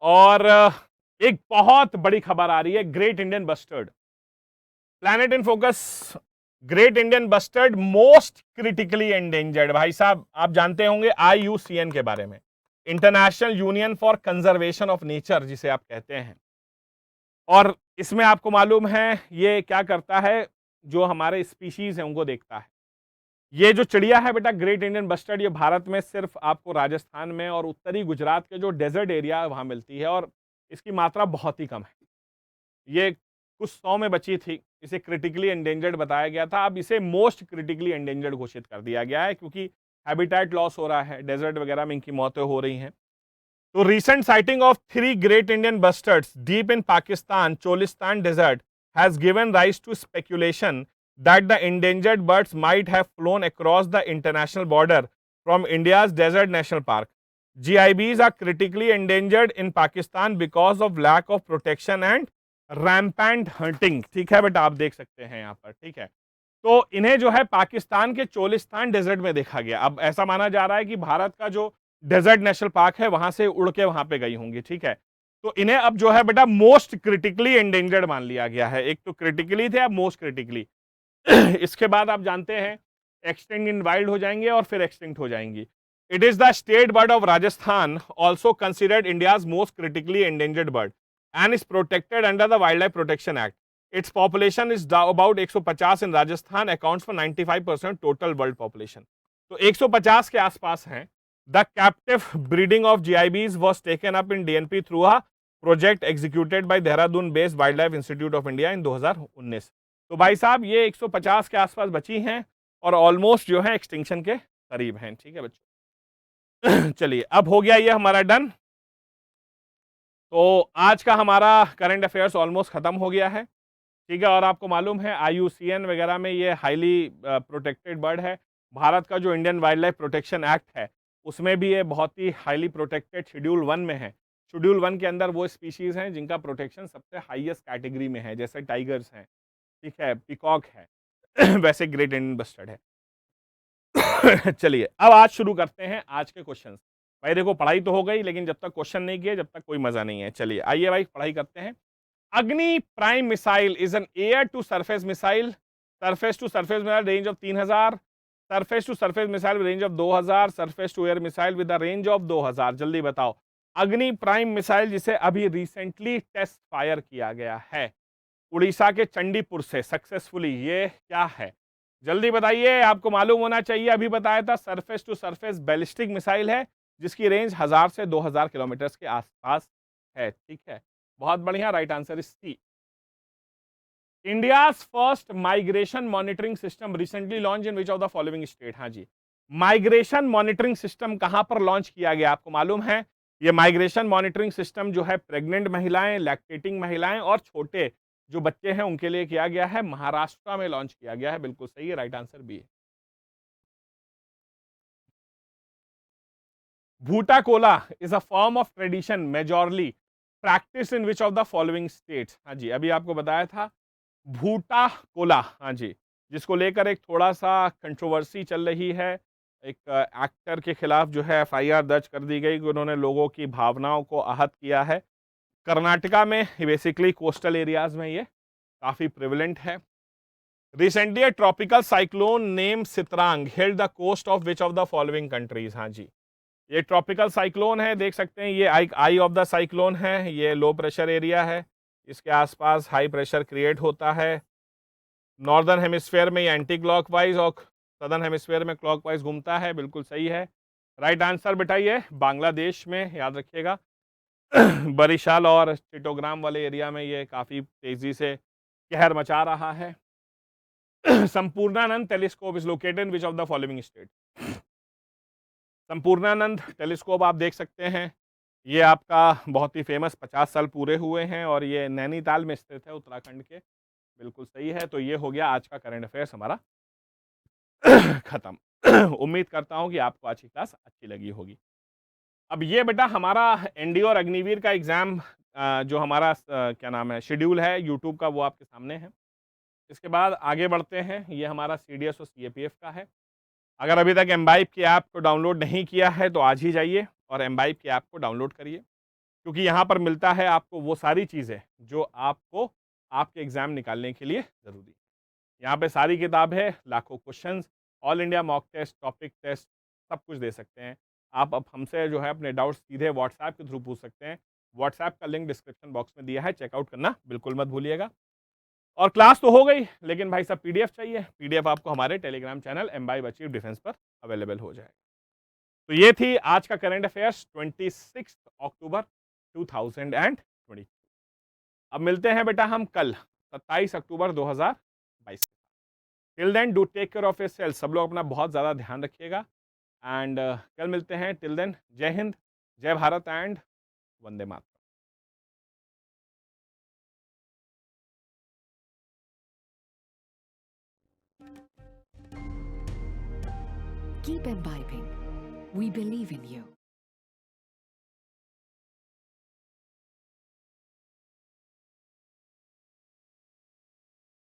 Speaker 1: और एक बहुत बड़ी खबर आ रही है, great Indian bustard, planet in focus, great Indian bustard most critically endangered. भाई साहब, आप जानते होंगे IUCN के बारे में, international union for conservation of nature जिसे आप कहते हैं। और इसमें आपको मालूम है ये क्या करता है, जो हमारे स्पीशीज हैं उनको देखता है। ये जो चिड़िया है बेटा ग्रेट इंडियन बस्टर्ड, ये भारत में सिर्फ आपको राजस्थान में और उत्तरी गुजरात के जो डेजर्ट एरिया है वहां मिलती है, और इसकी मात्रा बहुत ही कम है। ये कुछ 100 में बची थी, इसे क्रिटिकली एंडेंजर्ड बताया गया था, अब इसे मोस्ट क्रिटिकली एंडेंजर्ड घोषित कर दिया गया है, क्योंकि हैबिटेट लॉस हो रहा है, डेजर्ट वगैरह में इनकी मौतें हो रही हैं। तो recent sighting of 3 great Indian bustards deep in Pakistan Cholistan desert has given rise to speculation that the endangered birds might have flown across the international border from India's desert national park. GIBs are critically endangered in Pakistan because of lack of protection and rampant hunting। ठीक है बेटा, आप देख सकते हैं यहाँ पर, ठीक है। तो इन्हें जो है पाकिस्तान के चोलिस्तान डेजर्ट में देखा गया। अब ऐसा माना जा रहा है कि भारत का जो डेजर्ट नेशनल पार्क है वहां से उड़ के वहां पे गई होंगी, ठीक है। तो इन्हें अब जो है बेटा मोस्ट क्रिटिकली एंडेंजर्ड मान लिया गया है। एक तो क्रिटिकली थे, अब मोस्ट क्रिटिकली। इसके बाद आप जानते हैं एक्सटिंक्ट इन वाइल्ड हो जाएंगे और फिर एक्सटिंक्ट हो जाएंगी। It is the state bird of Rajasthan, also considered India's most critically endangered bird and is protected under the wildlife protection act. Its population is about 150 in Rajasthan, accounts for 95% total world population. तो 150 के आसपास हैं। The captive breeding of GIBs was taken up in DNP through a project executed by Dehradun based wildlife institute of India in 2019। तो भाई साहब ये 150 के आसपास बची हैं और ऑलमोस्ट जो है एक्सटिंक्शन के करीब हैं। ठीक है बच्चों। चलिए अब हो गया ये हमारा डन। तो आज का हमारा करंट अफेयर्स ऑलमोस्ट खत्म हो गया है। ठीक है, और आपको मालूम है IUCN वगैरह में ये हाईली प्रोटेक्टेड बर्ड है। भारत का जो Indian wild life protection act है उसमें भी ये बहुत ही हाईली प्रोटेक्टेड शेड्यूल 1 में है। शेड्यूल 1 के अंदर वो स्पीशीज हैं जिनका प्रोटेक्शन सबसे हाईएस्ट कैटेगरी में है, जैसे टाइगर्स हैं, ठीक है, पिकॉक है, वैसे ग्रेट इंडियन बस्टर्ड है। चलिए अब आज शुरू करते हैं आज के क्वेश्चंस। भाई देखो पढ़ाई तो हो गई, लेकिन जब तक क्वेश्चन नहीं किए जब तक कोई मजा नहीं है। चलिए आइए भाई पढ़ाई करते हैं। Agni prime missile is an air to surface missile, surface to surface missile range of 3000, surface to surface missile range of 2000, surface to air missile with the range of 2000। जल्दी बताओ अग्नि प्राइम मिसाइल जिसे अभी रिसेंटली टेस्ट फायर किया गया है उड़ीसा के चंडीपुर से सक्सेसफुली, ये क्या है? जल्दी बताइए, आपको मालूम होना चाहिए। अभी बताया था surface to surface ballistic missile है जिसकी रेंज 1000 से 2000 किलोमीटर के आसपास है। ठीक है, बहुत बढ़िया, right answer is C. India's first migration monitoring system recently launch in which of the following state? हाँ जी, माइग्रेशन मॉनिटरिंग सिस्टम कहां पर लॉन्च किया गया आपको मालूम है? ये माइग्रेशन मॉनिटरिंग सिस्टम जो है प्रेग्नेंट महिलाएं, लैक्टेटिंग महिलाएं और छोटे जो बच्चे हैं उनके लिए किया गया है। महाराष्ट्र में लॉन्च किया गया है। बिल्कुल सही है, राइट आंसर बी है। Bhuta Kola is a form of tradition majorly practice in which of the following states? हाँ जी, अभी आपको बताया था भूटा कोला, हाँ जी, जिसको लेकर एक थोड़ा सा कंट्रोवर्सी चल रही है। एक एक्टर के खिलाफ जो है FIR दर्ज कर दी गई कि उन्होंने लोगों की भावनाओं को आहत किया है। कर्नाटका में बेसिकली कोस्टल एरियाज में ये काफी प्रिविलेंट है। Recently a tropical cyclone named Sitrang hit the coast of which of the following countries? हाँ जी, ये ट्रॉपिकल साइक्लोन है, देख सकते हैं ये आई ऑफ द साइक्लोन है। ये लो प्रेशर एरिया है, इसके आसपास हाई प्रेशर क्रिएट होता है। नॉर्दर्न हेमिस्फेयर में ये एंटी क्लॉकवाइज और सदर्न हेमिस्फेयर में क्लॉकवाइज घूमता है। बिल्कुल सही है, राइट आंसर बेटा ये बांग्लादेश में, याद रखिएगा। बरिशाल और चिटोग्राम वाले एरिया में ये काफी तेजी से कहर मचा रहा है। Sampurnanand telescope is located in which of the following state? Sampurnanand telescope आप देख सकते हैं, ये आपका बहुत ही फेमस 50 साल पूरे हुए हैं और ये नैनीताल में स्थित है, उत्तराखंड के। बिल्कुल सही है। तो ये हो गया आज का करंट अफेयर्स हमारा खत्म। उम्मीद करता हूं कि आपको आज की क्लास अच्छी लगी होगी। अब ये बेटा हमारा एनडीए और अग्निवीर का एग्जाम जो हमारा क्या नाम है शेड्यूल है यूट्यूब का, वो आपके सामने है। इसके बाद आगे बढ़ते हैं, ये हमारा CDS और CAPF का है। अगर अभी तक एम्बाइब की ऐप को डाउनलोड नहीं किया है तो आज ही जाइए और एम्बाइब की ऐप को डाउनलोड करिए, क्योंकि यहाँ पर मिलता है आपको वो सारी चीज़ें जो आपको आपके एग्ज़ाम निकालने के लिए ज़रूरी है। यहाँ पे सारी किताब है, लाखों questions, all India mock test, topic test, सब कुछ दे सकते हैं आप। अब हमसे जो है अपने डाउट्स सीधे व्हाट्सएप के थ्रू पूछ सकते हैं। व्हाट्सएप का लिंक डिस्क्रिप्शन बॉक्स में दिया है, चेकआउट करना बिल्कुल मत भूलिएगा। और क्लास तो हो गई, लेकिन भाई साहब PDF चाहिए। PDF आपको हमारे Telegram channel imbibe achieve defence पर अवेलेबल हो जाएगा। तो ये थी आज का करंट अफेयर्स 26 अक्टूबर 2020। अब मिलते हैं बेटा हम कल 27 अक्टूबर 2022। Till then do take care of yourself, सब लोग अपना बहुत ज़्यादा ध्यान रखिएगा एंड कल मिलते हैं। टिल देन जय हिंद, जय Bharat and Vande Mataram.
Speaker 2: Keep imbibing. We believe in you.